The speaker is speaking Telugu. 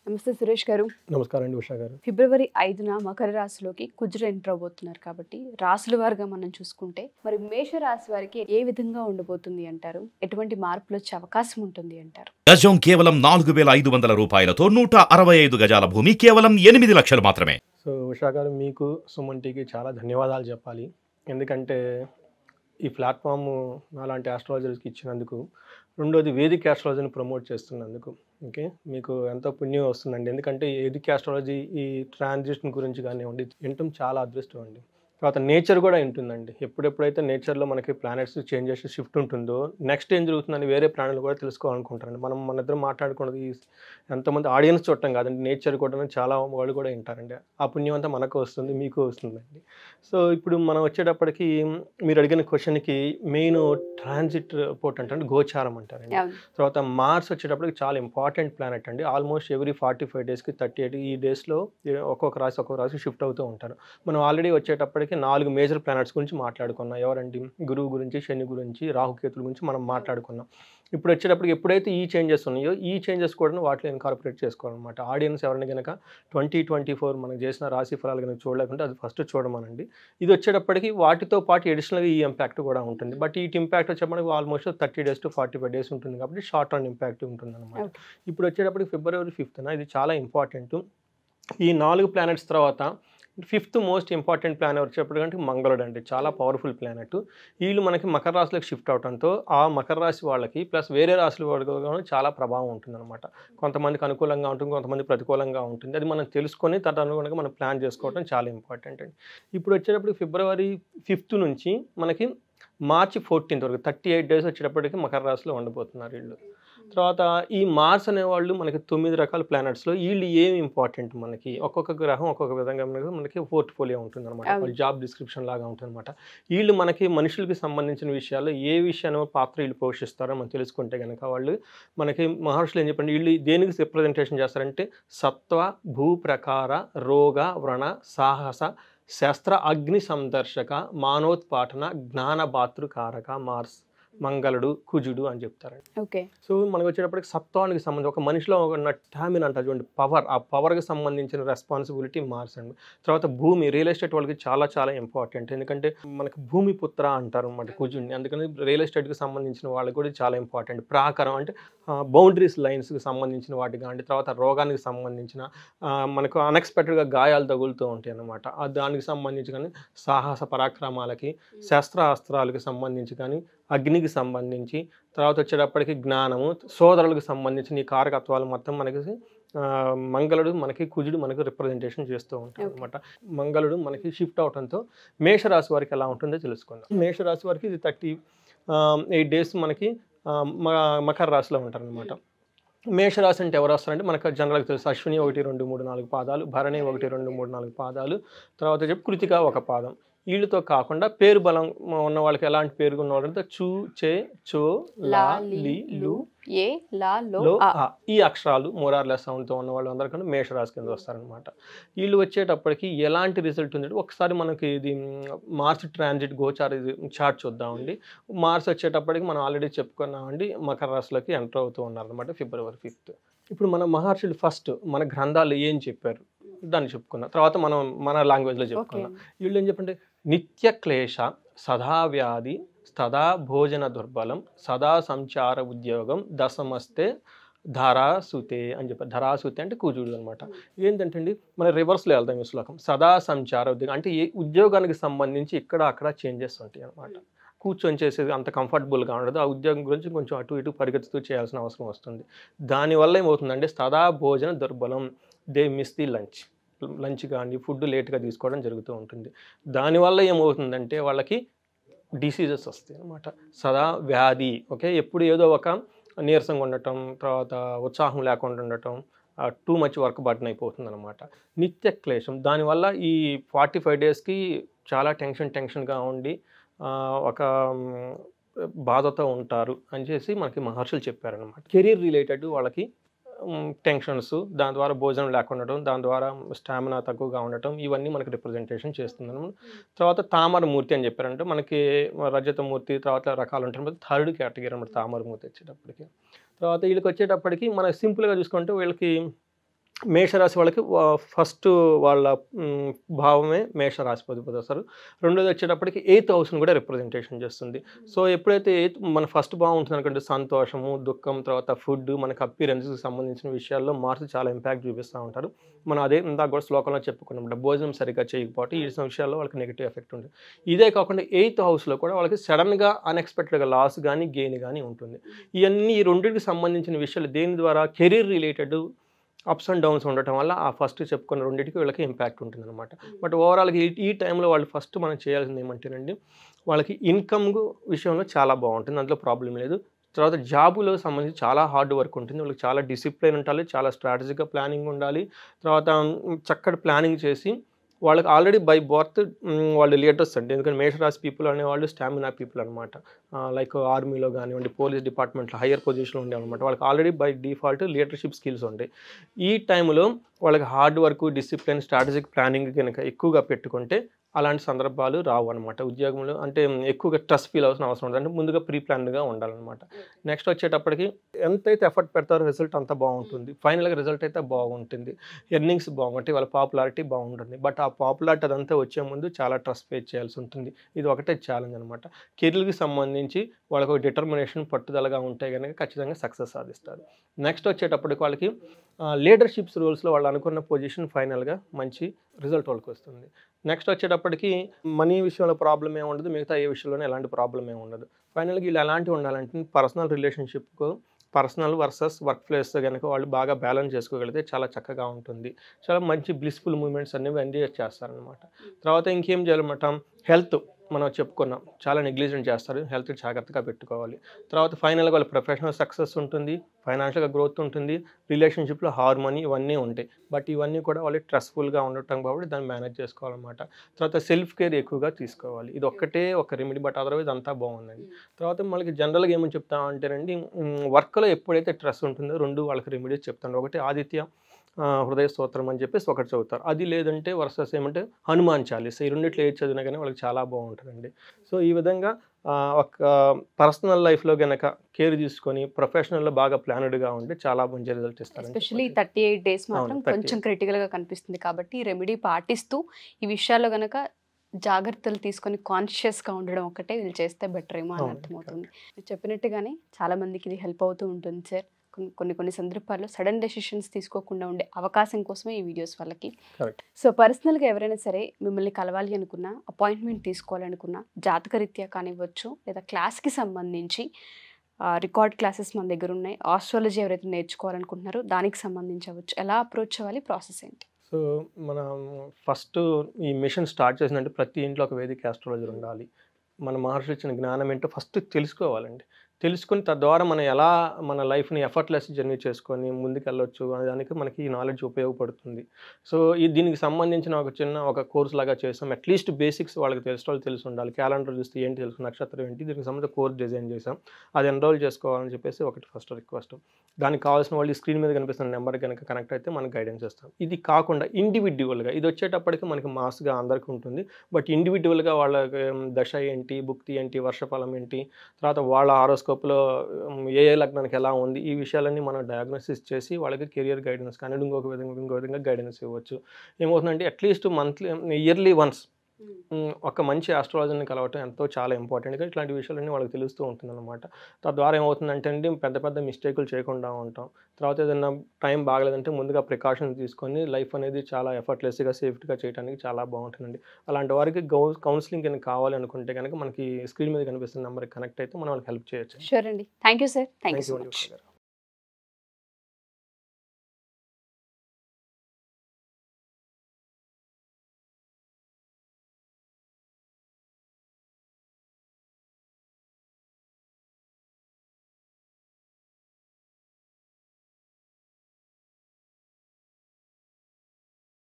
నమస్తే సురేష్ గారు. నమస్కారం అండి ఉషా గారు. ఫిబ్రవరి 5న మకర రాశిలోకి కుజుడు ఎంటర్ అవబోతున్నారు కాబట్టి రాశుల వారుగా మనం చూసుకుంటే మరి మేష రాశి వారికి ఏ విధంగా ఉండబోతుంది అంటారు? ఎటువంటి మార్పులు వచ్చే అవకాశం ఉంటుంది అంటారు? గజం కేవలం 4,500 రూపాయలతో 165 గజాల భూమి కేవలం 8 లక్షలు మాత్రమే. సో ఉషా గారు, మీకు సుమన్ టీకి చాలా ధన్యవాదాలు చెప్పాలి. ఎందుకంటే ఈ ప్లాట్ఫామ్ అలాంటి ఆస్ట్రాలజర్స్కి ఇచ్చినందుకు, రెండోది వేదిక ఆస్ట్రాలజీని ప్రమోట్ చేస్తున్నందుకు ఓకే, మీకు ఎంతో పుణ్యం వస్తుందండి. ఎందుకంటే వేదిక ఆస్ట్రాలజీ ఈ ట్రాన్సిషన్ గురించి కానివ్వండి వినటం చాలా అదృష్టం అండి. తర్వాత నేచర్ కూడా ఉంటుందండి. ఎప్పుడెప్పుడైతే నేచర్లో మనకి ప్లానెట్స్ చేంజెస్ షిఫ్ట్ ఉంటుందో నెక్స్ట్ ఏం జరుగుతుందని వేరే ప్లానెట్లు కూడా తెలుసుకోవాలనుకుంటారండి. మన ఇద్దరు మాట్లాడుకున్నది ఎంతమంది ఆడియన్స్ చూడటం కాదండి, నేచర్ కూడా చాలా వాళ్ళు కూడా వింటారండి. ఆ పుణ్యం అంతా మనకు వస్తుంది, మీకు వస్తుందండి. సో ఇప్పుడు మనం వచ్చేటప్పటికి మీరు అడిగిన క్వశ్చన్కి మెయిన్ ట్రాన్సిట్ పోర్ట్ అంటే గోచారం అంటారండి. తర్వాత మార్స్ వచ్చేటప్పటికి చాలా ఇంపార్టెంట్ ప్లానెట్ అండి. ఆల్మోస్ట్ ఎవ్రీ 45 డేస్కి 38 ఈ డేస్లో ఒక్కొక్క రాశి షిఫ్ట్ అవుతూ ఉంటారు. మనం ఆల్రెడీ వచ్చేటప్పటికి 4 మేజర్ ప్లానెట్స్ గురించి మాట్లాడుకున్నాం. ఎవరండి? గురువు గురించి, శని గురించి, రాహుకేతుల గురించి మనం మాట్లాడుకున్నాం. ఇప్పుడు వచ్చేటప్పటికి ఎప్పుడైతే ఈ చేంజెస్ ఉన్నాయో ఈ చేంజెస్ కూడా వాటిలో ఇన్కార్పొరేట్ చేసుకోవాలన్నమాట. ఆడియన్స్ ఎవరైనా కనుక 2024 మనం చేసిన రాశి ఫలాలు కనుక చూడలేకుంటే అది ఫస్ట్ చూడమనండి. ఇది వచ్చేటప్పటికి వాటితో పాటు అడిషనల్గా ఈ ఇంపాక్ట్ కూడా ఉంటుంది. బట్ ఈ ఇంపాక్ట్ వచ్చేటప్పటికి ఆల్మోస్ట్ 30 డేస్ టు 45 డేస్ ఉంటుంది కాబట్టి షార్ట్ టర్మ్ ఇంపాక్ట్ ఉంటుంది అనమాట. ఇప్పుడు వచ్చేటప్పటికి ఫిబ్రవరి 5th ఇది చాలా ఇంపార్టెంట్. ఈ 4 ప్లానెట్స్ తర్వాత 5th మోస్ట్ ఇంపార్టెంట్ ప్లానెట్ వచ్చేటప్పటికంటే మంగళుడు అండి. చాలా పవర్ఫుల్ ప్లానెట్. వీళ్ళు మనకి మకర రాశిలోకి షిఫ్ట్ అవడంతో ఆ మకర రాశి వాళ్ళకి ప్లస్ వేరే రాశుల వాళ్ళకి చాలా ప్రభావం ఉంటుందన్నమాట. కొంతమందికి అనుకూలంగా ఉంటుంది, కొంతమంది ప్రతికూలంగా ఉంటుంది. అది మనం తెలుసుకొని తదనుగుణంగా మనం ప్లాన్ చేసుకోవడం చాలా ఇంపార్టెంట్ అండి. ఇప్పుడు వచ్చేటప్పుడు ఫిబ్రవరి 5th నుంచి మనకి మార్చి 14th వరకు 38 డేస్ వచ్చేటప్పటికి మకర రాశిలో ఉండబోతున్నారు వీళ్ళు. తర్వాత ఈ మార్స్ అనేవాళ్ళు మనకి 9 రకాల ప్లానెట్స్లో వీళ్ళు ఏమి ఇంపార్టెంట్, మనకి ఒక్కొక్క గ్రహం ఒక్కొక్క విధంగా మనకి పోర్ట్ఫోలియో ఉంటుంది అనమాట, జాబ్ డిస్క్రిప్షన్ లాగా ఉంటుంది అనమాట. వీళ్ళు మనకి మనుషులకి సంబంధించిన విషయాల్లో ఏ విషయాన్ని పాత్ర వీళ్ళు పోషిస్తారో మనం తెలుసుకుంటే కనుక వాళ్ళు మనకి మహర్షులు ఏం చెప్పండి, వీళ్ళు దేనికి రిప్రజెంటేషన్ చేస్తారంటే సత్వ, భూ ప్రకార, రోగ, వ్రణ, సాహస, శస్త్ర, అగ్ని సందర్శక, మానోత్పాటన, జ్ఞానభాతృకారక మార్స్, మంగళుడు, కుజుడు అని చెప్తారండి. ఓకే. సో మనకు వచ్చేటప్పటికి సత్వానికి సంబంధించి ఒక మనిషిలో ఒక టామిన్ అంటారు చూడండి, పవర్, ఆ పవర్కి సంబంధించిన రెస్పాన్సిబిలిటీ మార్స్ అండి. తర్వాత భూమి, రియల్ ఎస్టేట్ వాళ్ళకి చాలా చాలా ఇంపార్టెంట్. ఎందుకంటే మనకి భూమి పుత్ర అంటారు అన్నమాట కుజుడిని. అందుకని రియల్ ఎస్టేట్కి సంబంధించిన వాళ్ళకి కూడా చాలా ఇంపార్టెంట్. ప్రాకారం అంటే బౌండరీస్ లైన్స్కి సంబంధించిన వాటి కానీ, తర్వాత రోగానికి సంబంధించిన మనకు అన్ఎక్స్పెక్టెడ్గా గాయాలు తగులుతూ ఉంటాయి అన్నమాట. దానికి సంబంధించి కానీ, సాహస పరాక్రమాలకి, శస్త్రాస్త్రాలకు సంబంధించి కానీ, అగ్నికి సంబంధించి, తర్వాత వచ్చేటప్పటికి జ్ఞానము, సోదరులకు సంబంధించిన ఈ కారకత్వాలు మొత్తం మనకి మంగళుడు మనకి కుజుడు మనకు రిప్రజెంటేషన్ చేస్తూ ఉంటాడు అనమాట. మంగళుడు మనకి షిఫ్ట్ అవడంతో మేషరాశి వారికి ఎలా ఉంటుందో తెలుసుకుందాం. మేషరాశి వారికి ఇది 38 డేస్ మనకి మకర రాశిలో ఉంటారనమాట. మేషరాశి అంటే ఎవరు వస్తారంటే మనకు జనరల్గా తెలుసు, అశ్విని 1, 2, 3, 4 పాదాలు, భరణి 1, 2, 3, 4 పాదాలు, తర్వాత చెప్పి కృతిక 1 పాదం. వీళ్ళతో కాకుండా పేరు బలం ఉన్న వాళ్ళకి ఎలాంటి పేరు ఉన్న వాళ్ళంటే చూ, చే, చో, లా, లి, లు, ఏ, లా, లో, ఆ ఈ అక్షరాలు మోరార్లెస్ సౌండ్తో ఉన్న వాళ్ళు అందరికన్నా మేషరాశి కింద వస్తారనమాట. వీళ్ళు వచ్చేటప్పటికి ఎలాంటి రిజల్ట్ ఉంది ఒకసారి మనకి ఇది మార్స్ ట్రాన్సిట్ గోచార చార్ట్ చూద్దామండి. మార్స్ వచ్చేటప్పటికి మనం ఆల్రెడీ చెప్పుకున్నామండి, మకర రాశిలోకి ఎంటర్ అవుతూ ఉన్నారనమాట ఫిబ్రవరి 5th. ఇప్పుడు మన మహర్షులు ఫస్ట్ మన గ్రంథాలు ఏం చెప్పారు దాన్ని చెప్పుకున్నాం, తర్వాత మనం మన లాంగ్వేజ్లో చెప్పుకున్నాం. వీళ్ళు ఏం చెప్పంటే నిత్య క్లేశ, సదా వ్యాధి, సదా భోజన దుర్బలం, సదా సంచార ఉద్యోగం, దశమస్తే ధరాసుతే అని చెప్పారు. ధరాసుతే అంటే కుజుడు అనమాట. ఏంటంటే అండి మన రివర్స్లో వెళ్దాం ఈ శ్లోకం. సదా సంచార ఉద్యోగం అంటే ఏ ఉద్యోగానికి సంబంధించి ఇక్కడ అక్కడ చేంజెస్ ఉంటాయి అనమాట. కూర్చొని చేసేది అంత కంఫర్టబుల్గా ఉండదు. ఆ ఉద్యోగం గురించి కొంచెం అటు ఇటు పరిగెత్తుతూ చేయాల్సిన అవసరం వస్తుంది. దానివల్ల ఏమవుతుందంటే సదా భోజన దుర్బలం, దే మిస్ ది లంచ్ కానీ ఫుడ్ లేట్గా తీసుకోవడం జరుగుతూ ఉంటుంది. దానివల్ల ఏమవుతుందంటే వాళ్ళకి డిసీజెస్ వస్తాయి అన్నమాట. సదా వ్యాధి, ఓకే, ఎప్పుడు ఏదో ఒక నీరసంగా ఉండటం, తర్వాత ఉత్సాహం లేకుండా ఉండటం, టూ మచ్ వర్క్ బర్డెన్ అయిపోతుంది అనమాట. నిత్య క్లేశం, దానివల్ల ఈ 45 డేస్కి చాలా టెన్షన్గా ఉండి ఒక బాధతో ఉంటారు అని చేసి మనకి మహర్షులు చెప్పారనమాట. కెరీర్ రిలేటెడ్ వాళ్ళకి టెన్షన్స్, దాని ద్వారా భోజనం లేకుండా ఉండటం, దాని ద్వారా స్టామినా తక్కువగా ఉండటం, ఇవన్నీ మనకి రిప్రజెంటేషన్ చేస్తుంది. తర్వాత తామరమూర్తి అని చెప్పారంటే మనకి రజతమూర్తి తర్వాత రకాలు ఉంటాయి. 3rd కేటగిరీ అన్నమాట తామరమూర్తి వచ్చేటప్పటికి. తర్వాత వీళ్ళకి వచ్చేటప్పటికి మనం సింపుల్గా చూసుకుంటే వీళ్ళకి మేషరాశి వాళ్ళకి ఫస్ట్ వాళ్ళ భావమే మేషరాశి అధిపతి వస్తారు. రెండోది వచ్చేటప్పటికి 8th హౌస్ని కూడా రిప్రజెంటేషన్ చేస్తుంది. సో ఎప్పుడైతే మన ఫస్ట్ భావం ఉంటుంది అనుకుంటే సంతోషము, దుఃఖం, తర్వాత ఫుడ్, మనకి అపీరెన్స్కి సంబంధించిన విషయాల్లో మార్స్ చాలా ఇంపాక్ట్ చూపిస్తూ ఉంటారు. మనం అదే ఇందాక కూడా శ్లోకంలో చెప్పుకున్నమాట, భోజనం సరిగ్గా చేయకపోతే ఈ విషయాల్లో వాళ్ళకి నెగిటివ్ ఎఫెక్ట్ ఉంటుంది. ఇదే కాకుండా 8th హౌస్లో కూడా వాళ్ళకి సడన్గా అన్ఎక్స్పెక్టెడ్గా లాస్ కానీ గెయిన్ కానీ ఉంటుంది. ఇవన్నీ ఈ రెండింటికి సంబంధించిన విషయాలు దేని ద్వారా career related ups and downs ఉండటం వల్ల ఆ ఫస్ట్ చెప్పుకున్న రెండింటికి వీళ్ళకి ఇంపాక్ట్ ఉంటుందన్నమాట. బట్ ఓవరాల్గా ఈ టైంలో వాళ్ళు ఫస్ట్ మనం చేయాల్సింది ఏమంటేనండి, వాళ్ళకి ఇన్కమ్ విషయంలో చాలా బాగుంటుంది, అందులో ప్రాబ్లం లేదు. తర్వాత జాబులో సంబంధించి చాలా హార్డ్ వర్క్ ఉంటుంది, వాళ్ళకి చాలా డిసిప్లిన్ ఉండాలి, చాలా స్ట్రాటజిక్గా ప్లానింగ్ ఉండాలి. తర్వాత చక్కటి ప్లానింగ్ చేసి వాళ్ళకి ఆల్రెడీ బై బర్త్ వాళ్ళు లీడర్స్ అండి. ఎందుకంటే మేషరాశి పీపుల్ అనేవాళ్ళు స్టామినా పీపుల్ అనమాట. లైక్ ఆర్మీలో కానివ్వండి, పోలీస్ డిపార్ట్మెంట్లో హయ్యర్ పొజిషన్లో ఉండేవన్నమాట. వాళ్ళకి already by default leadership skills ఉంటాయి. ఈ టైంలో వాళ్ళకి hard work, discipline, strategic planning కనుక ఎక్కువగా పెట్టుకుంటే అలాంటి సందర్భాలు రావు అనమాట. ఉద్యోగంలో అంటే ఎక్కువగా స్ట్రెస్ ఫీల్ అవసరం ఉండదు, అంటే ముందుగా ప్రీ ప్లాన్డ్గా ఉండాలన్నమాట. నెక్స్ట్ వచ్చేటప్పటికి ఎంతైతే ఎఫర్ట్ పెడతారో రిజల్ట్ అంత బాగుంటుంది. ఫైనల్గా రిజల్ట్ అయితే బాగుంటుంది, ఎర్నింగ్స్ బాగుంటాయి, వాళ్ళ పాపులారిటీ బాగుంటుంది. బట్ ఆ పాపులారిటీ అదంతా వచ్చే ముందు చాలా ట్రస్ట్ ఫేస్ చేయాల్సి ఉంటుంది. ఇది ఒకటే ఛాలెంజ్ అనమాట. కెరీర్కి సంబంధించి వాళ్ళకు డిటర్మినేషన్, పట్టుదలగా ఉంటే కనుక ఖచ్చితంగా సక్సెస్ సాధిస్తారు. నెక్స్ట్ వచ్చేటప్పటికి వాళ్ళకి లీడర్షిప్స్ రోల్స్లో వాళ్ళు అనుకున్న పొజిషన్ ఫైనల్గా మంచి రిజల్ట్ వాళ్ళకి వస్తుంది. నెక్స్ట్ వచ్చేటప్పటికి మనీ విషయంలో ప్రాబ్లం ఏమి ఉండదు, మిగతా ఏ విషయంలోనే ఎలాంటి ప్రాబ్లం ఏమి ఉండదు. ఫైనల్గా వీళ్ళు ఎలాంటివి ఉండాలంటే పర్సనల్ రిలేషన్షిప్కు పర్సనల్ వర్సెస్ వర్క్ ప్లేస్ కనుక వాళ్ళు బాగా బ్యాలెన్స్ చేసుకోగలిగితే చాలా చక్కగా ఉంటుంది. చాలా మంచి బ్లిస్ఫుల్ మూమెంట్స్ అనేవి ఎంజాయ్ చేస్తారనమాట. తర్వాత ఇంకేం చేయాలన్నమాట, హెల్త్ మనం చెప్పుకున్నాం, చాలా నెగ్లిజెంట్ చేస్తారు, హెల్త్ జాగ్రత్తగా పెట్టుకోవాలి. తర్వాత ఫైనల్గా వాళ్ళ ప్రొఫెషనల్ సక్సెస్ ఉంటుంది, ఫైనాన్షియల్గా గ్రోత్ ఉంటుంది, రిలేషన్షిప్లో హార్మోనీ ఇవన్నీ ఉంటాయి. బట్ ఇవన్నీ కూడా వాళ్ళు స్ట్రెస్ఫుల్గా ఉండటం కాబట్టి దాన్ని మేనేజ్ చేసుకోవాలన్నమాట. తర్వాత సెల్ఫ్ కేర్ ఎక్కువగా తీసుకోవాలి. ఇది ఒక్కటే ఒక రెమెడీ, బట్ అదర్వైజ్ అంతా బాగుందండి. తర్వాత మనకి జనరల్గా ఏమని చెప్తామంటేనండి, వర్క్లో ఎప్పుడైతే స్ట్రెస్ ఉంటుందో రెండు వాళ్ళకి రెమెడీస్ చెప్తాను. ఒకటి ఆదిత్య హృదయ స్తోత్రం అని చెప్పేసి ఒకటి చదువుతారు. అది లేదంటే వర్సెస్ ఏమంటే హనుమాన్ చాలీసా. ఈ రెండిట్లో ఏది చదివినా కానీ వాళ్ళకి చాలా బాగుంటుందండి. సో ఈ విధంగా ఒక పర్సనల్ లైఫ్లో కనుక కేర్ తీసుకొని ప్రొఫెషనల్లో బాగా ప్లానెడ్గా ఉంటే చాలా మంచి రిజల్ట్ ఇస్తారు. ఎస్పెషల్లీ 38 days మాత్రం కొంచెం క్రిటికల్గా కనిపిస్తుంది కాబట్టి ఈ రెమెడీ పాటిస్తూ ఈ విషయాల్లో కనుక జాగ్రత్తలు తీసుకొని కాన్షియస్గా ఉండడం ఒకటే వీళ్ళు చేస్తే బెటర్ ఏమో అని అర్థమవుతుంది. మీరు చెప్పినట్టుగానే చాలా మందికి ఇది హెల్ప్ అవుతూ ఉంటుంది సార్. కొన్ని సందర్భాల్లో సడన్ డెసిషన్స్ తీసుకోకుండా ఉండే అవకాశం కోసమే ఈ వీడియోస్ వాళ్ళకి. సో పర్సనల్గా ఎవరైనా సరే మిమ్మల్ని కలవాలి అనుకున్నా, అపాయింట్మెంట్ తీసుకోవాలనుకున్నా, జాతకరీత్యా కానివ్వచ్చు లేదా క్లాస్కి సంబంధించి రికార్డ్ క్లాసెస్ మన దగ్గర ఉన్నాయి, ఆస్ట్రాలజీ ఎవరైతే నేర్చుకోవాలనుకుంటున్నారో దానికి సంబంధించవచ్చు, ఎలా అప్రోచ్ అవ్వాలి, ప్రాసెస్ ఏంటి? సో మనం ఫస్ట్ ఈ మిషన్ స్టార్ట్ చేసినట్టు ప్రతి ఇంట్లో ఒక వేదిక ఆస్ట్రాలజర్ ఉండాలి. మన మహర్షులు ఇచ్చిన జ్ఞానం ఏంటో ఫస్ట్ తెలుసుకోవాలండి. తెలుసుకుని తద్వారా మనం ఎలా మన లైఫ్ని ఎఫర్ట్లెస్ జర్నీ చేసుకొని ముందుకు వెళ్ళొచ్చు అనే దానికి మనకి ఈ నాలెడ్జ్ ఉపయోగపడుతుంది. సో దీనికి సంబంధించిన ఒక కోర్స్ లాగా చేసాం. అట్లీస్ట్ బేసిక్స్ వాళ్ళకి తెలిసి ఉండాలి. క్యాలెండర్ చూస్తే ఏంటి తెలుసు, నక్షత్రం ఏంటి, దీనికి సంబంధించిన కోర్స్ డిజైన్ చేసాం. అది ఎన్రోల్ చేసుకోవాలని చెప్పేసి ఒకటి ఫస్ట్ రిక్వెస్ట్. దానికి కావాల్సిన వాళ్ళు స్క్రీన్ మీద కనిపిస్తున్న నెంబర్ కనుక కనెక్ట్ అయితే మనకు గైడెన్స్ ఇస్తాం. ఇది కాకుండా ఇండివిడ్యువల్గా ఇది వచ్చేటప్పటికి మనకి మాస్గా అందరికీ ఉంటుంది. బట్ ఇండివిడ్యువల్గా వాళ్ళ దశ ఏంటి, భుక్తి ఏంటి, వర్షఫలం ఏంటి, తర్వాత వాళ్ళ ఆరోస్కోప్లో ఏ లగ్నానికి ఎలా ఉంది, ఈ విషయాలన్నీ మనం డయాగ్నోసిస్ చేసి వాళ్ళకి కెరియర్ గైడెన్స్ కానీ ఇంకో విధంగా గైడెన్స్ ఇవ్వచ్చు. ఏమవుతుందంటే అట్లీస్ట్ ఇయర్లీ వన్స్ ఒక మంచి ఆస్ట్రాలజర్ని కలవటం ఎంతో చాలా ఇంపార్టెంట్గా ఇట్లాంటి విషయాలన్నీ వాళ్ళకి తెలుస్తూ ఉంటుందన్నమాట. తద్వారా ఏమవుతుందంటే అండి పెద్ద మిస్టేకులు చేయకుండా ఉంటాం. తర్వాత ఏదైనా టైం బాగలేదంటే ముందుగా ప్రికాషన్స్ తీసుకొని లైఫ్ అనేది చాలా ఎఫర్ట్లెస్గా సేఫ్టీగా చేయడానికి చాలా బాగుంటుందండి. అలాంటి వారికి కౌన్సిలింగ్ కనుక కావాలి అనుకుంటే కనుక మనకి స్క్రీన్ మీద కనిపిస్తున్న నెంబర్కి కనెక్ట్ అయితే మనం వాళ్ళకి హెల్ప్ చేయొచ్చు. షూర్ అండి. Thank you sir. Thank you so much.